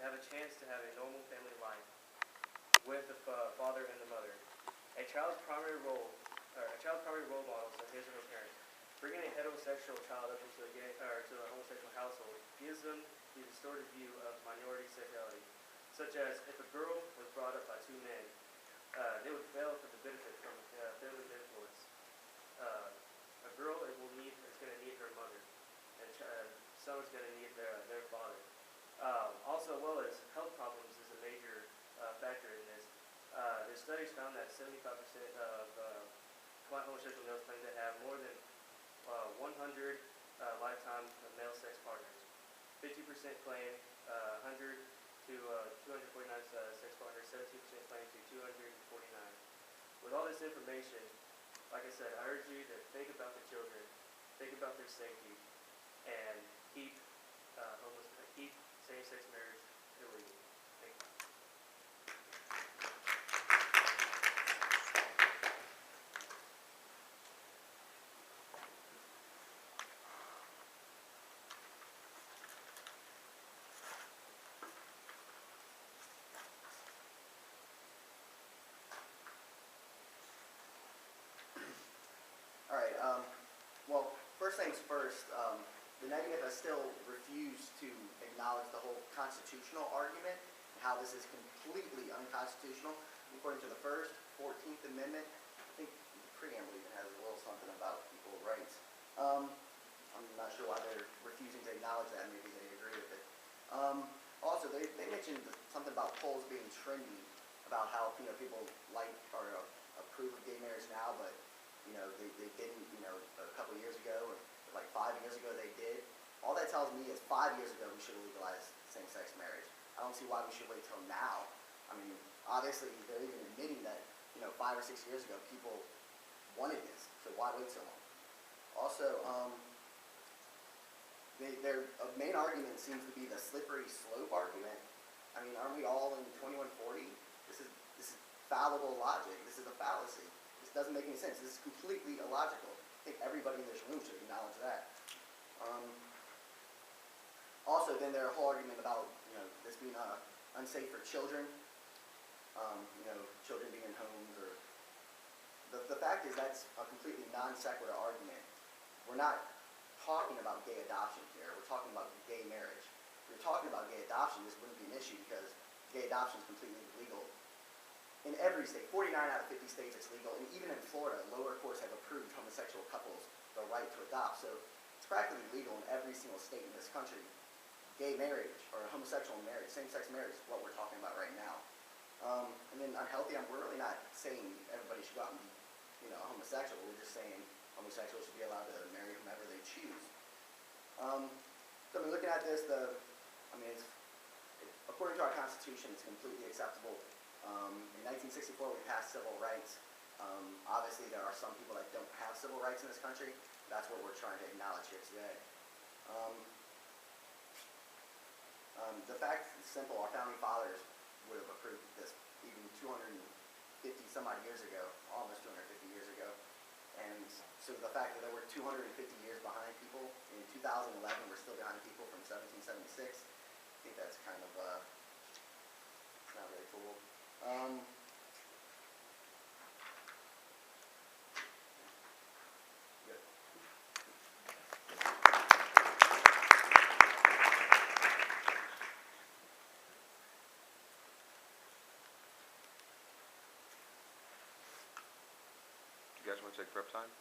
have a chance to have a normal family life with the father and the mother. A child's primary role models are his or her parents. Bringing a heterosexual child up into a homosexual household gives them the distorted view of minority sexuality, such as if a girl was brought up by two men, they would fail for the benefit from feminine influence. A girl is going to need her mother, and someone's going to need their father. Also, well as health problems is a major factor in this. There's studies found that 75% of homosexual males claim to have more than 100 lifetime male sex partners. 50% claim 100 to 249 sex partners. 17% claim to 249. With all this information, like I said, I urge you to think about the children, think about their safety, and keep same-sex marriage illegal. Thank you. All right. Well, first things first, the negative has still refused to acknowledge the whole constitutional argument and how this is completely unconstitutional. According to the First, 14th Amendment, I think the preamble even has a little something about equal rights. I'm not sure why they're refusing to acknowledge that. Maybe they agree with it. Also, they mentioned something about polls being trendy, about how people like or approve of gay marriage now, but they didn't, a couple of years ago, or like 5 years ago they did. All that tells me is 5 years ago we should have legalized same-sex marriage. I don't see why we should wait till now. I mean, obviously they're even admitting that, 5 or 6 years ago people wanted this, so why wait so long? Also, their main argument seems to be the slippery slope argument. I mean, aren't we all in 2140? This is fallible logic. This is a fallacy. This doesn't make any sense. This is completely illogical. I think everybody in this room should acknowledge that. Also, then their whole argument about this being unsafe for children, children being in homes, or the fact is that's a completely non sequitur argument. We're not talking about gay adoption here. We're talking about gay marriage. If we're talking about gay adoption, this wouldn't be an issue because gay adoption is completely legal. In every state, 49 out of 50 states it's legal, and even in Florida, lower courts have approved homosexual couples the right to adopt. So it's practically legal in every single state in this country. Gay marriage, or homosexual marriage, same-sex marriage is what we're talking about right now. And then unhealthy, we're really not saying everybody should go out and be homosexual. We're just saying homosexuals should be allowed to marry whomever they choose. So looking at this, according to our Constitution, it's completely acceptable. In 1964, we passed civil rights. Obviously, there are some people that don't have civil rights in this country. That's what we're trying to acknowledge here today. The fact is simple. Our founding fathers would have approved this even 250 some odd years ago, almost 250 years ago. And so the fact that we're 250 years behind people, in 2011 we're still behind people from 1776, I think that's kind of not really cool. Good. You guys want to take prep time?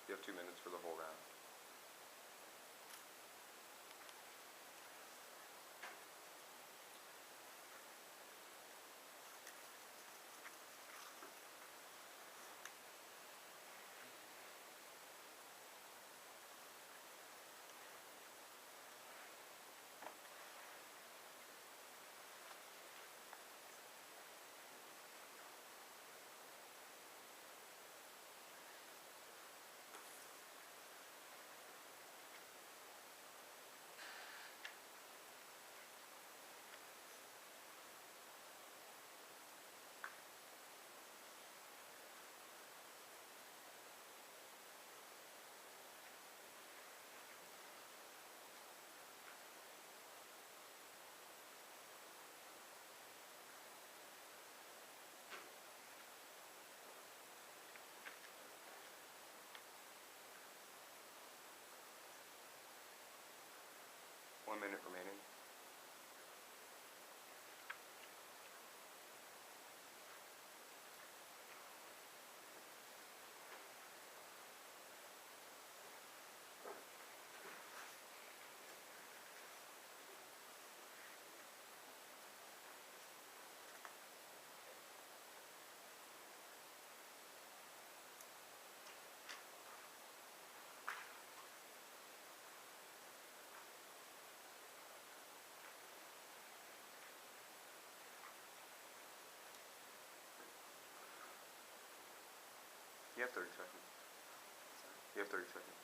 You have 2 minutes for the whole round. 1 minute remaining. You have 30 seconds. You have 30 seconds.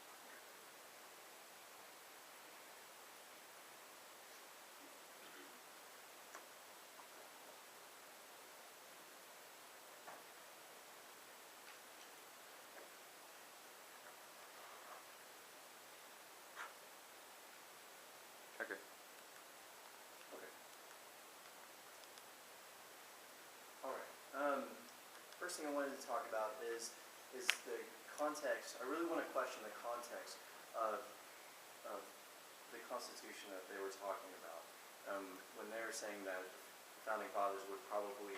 Okay. Okay. All right. First thing I wanted to talk about is the context. I really want to question the context of the Constitution that they were talking about. When they were saying that the founding fathers would probably,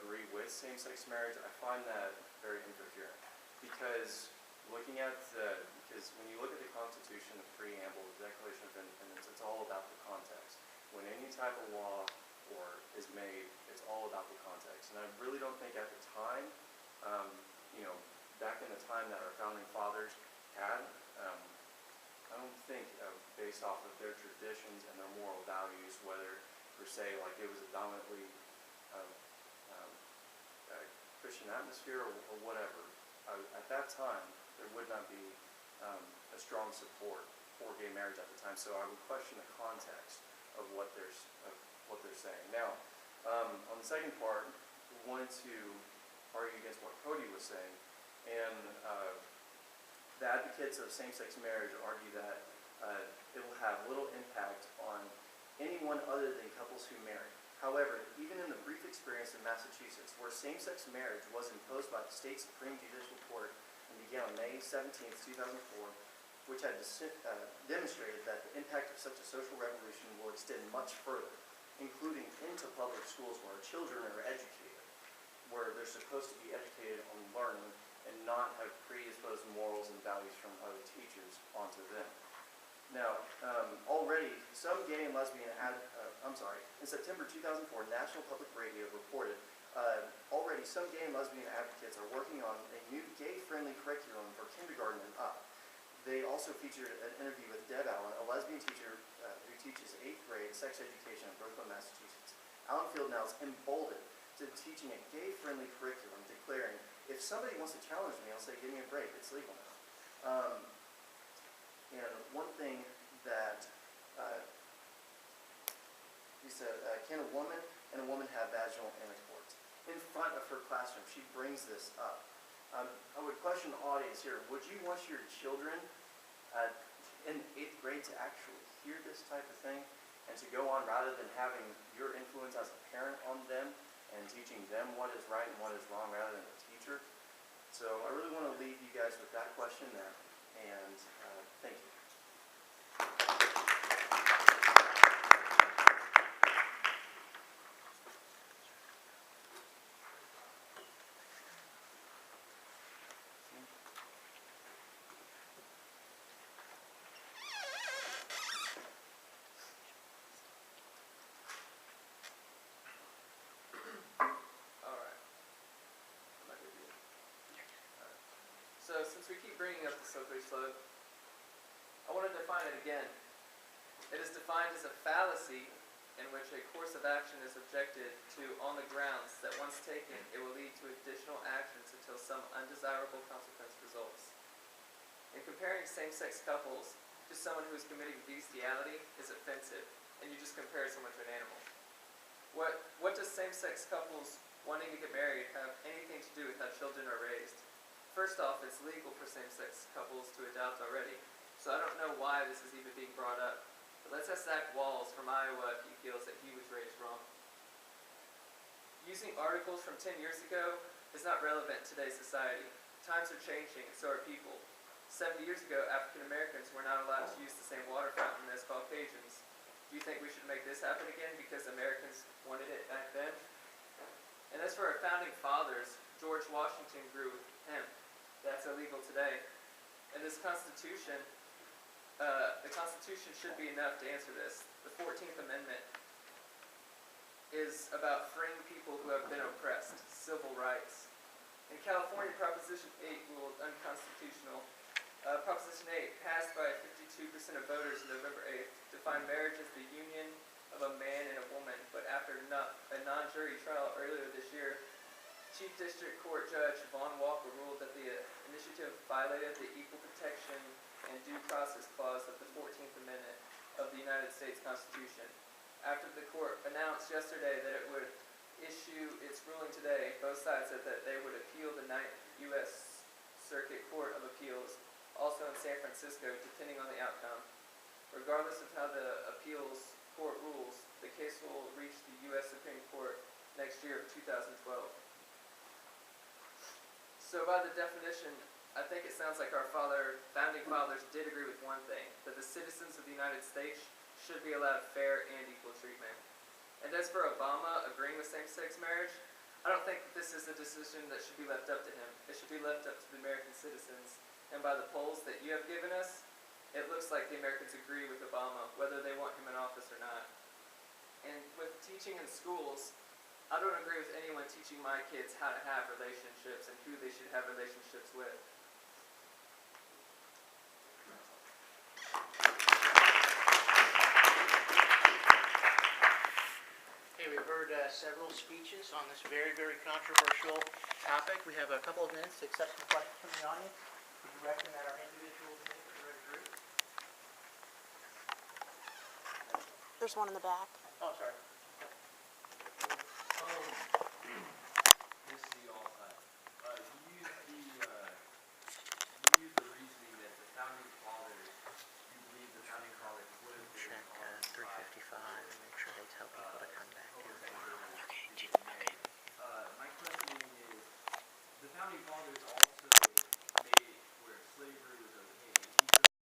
agree with same-sex marriage, I find that very incoherent. Because because when you look at the Constitution, the preamble, the Declaration of Independence, it's all about the context. When any type of law is made, it's all about the context. And I really don't think at the time, back in the time that our founding fathers had, I don't think based off of their traditions and their moral values, whether per se like it was a dominantly Christian atmosphere or whatever, at that time there would not be a strong support for gay marriage at the time. So I would question the context of what they're saying. Now, on the second part, we wanted to argue against what Cody was saying, and the advocates of same-sex marriage argue that it will have little impact on anyone other than couples who marry. However, even in the brief experience in Massachusetts, where same-sex marriage was imposed by the state Supreme Judicial Court and began on May 17, 2004, which had demonstrated that the impact of such a social revolution will extend much further, including into public schools where our children are educated, where they're supposed to be educated on learning and not have predisposed morals and values from other teachers onto them. Now, already some gay and lesbian, in September 2004, National Public Radio reported already some gay and lesbian advocates are working on a new gay-friendly curriculum for kindergarten and up. They also featured an interview with Deb Allen, a lesbian teacher who teaches 8th grade sex education in Brooklyn, Massachusetts. Allen Fieldnow is emboldened to teaching a gay-friendly curriculum, declaring, if somebody wants to challenge me, I'll say, give me a break, it's legal now. And one thing that he said, can a woman and a woman have vaginal intercourse? In front of her classroom, she brings this up. I would question the audience here. Would you want your children in 8th grade to actually hear this type of thing and to go on rather than having your influence as a parent on them and teaching them what is right and what is wrong rather than a teacher? So I really want to leave you guys with that question there. And thank you. So since we keep bringing up the slippery slope, I want to define it again. It is defined as a fallacy in which a course of action is objected to on the grounds that once taken, it will lead to additional actions until some undesirable consequence results. In comparing same-sex couples to someone who is committing bestiality is offensive, and you just compare someone to an animal. What does same-sex couples wanting to get married have anything to do with how children are raised? First off, it's legal for same-sex couples to adopt already, so I don't know why this is even being brought up. But let's ask Zach Walls from Iowa if he feels that he was raised wrong. Using articles from 10 years ago is not relevant in today's society. Times are changing, and so are people. 70 years ago, African Americans were not allowed to use the same water fountain as Caucasians. you think we should make this happen again because Americans wanted it back then? And as for our founding fathers, George Washington grew with hemp. That's illegal today. And this Constitution, the Constitution should be enough to answer this. The 14th Amendment is about freeing people who have been oppressed, civil rights. In California, Proposition 8 ruled unconstitutional. Proposition 8, passed by 52% of voters November 8th, defined marriage as the union of a man and a woman, but after a non-jury trial earlier this year, Chief District Court Judge Vaughn Walker ruled that the initiative violated the Equal Protection and Due Process Clause of the 14th Amendment of the United States Constitution. After the court announced yesterday that it would issue its ruling today, both sides said that they would appeal the 9th U.S. Circuit Court of Appeals, also in San Francisco, depending on the outcome. Regardless of how the appeals court rules, the case will reach the U.S. Supreme Court next year of 2012. So by the definition, I think it sounds like our founding fathers did agree with one thing, that the citizens of the United States should be allowed fair and equal treatment. And as for Obama agreeing with same-sex marriage, I don't think this is a decision that should be left up to him. It should be left up to the American citizens. And by the polls that you have given us, it looks like the Americans agree with Obama, whether they want him in office or not. And with teaching in schools, I don't agree with anyone teaching my kids how to have relationships and who they should have relationships with. Okay, we've heard several speeches on this very, very controversial topic. We have a couple of minutes to accept some questions from the audience. Would you recommend that our individual debaters are in group? There's one in the back. Oh, sorry.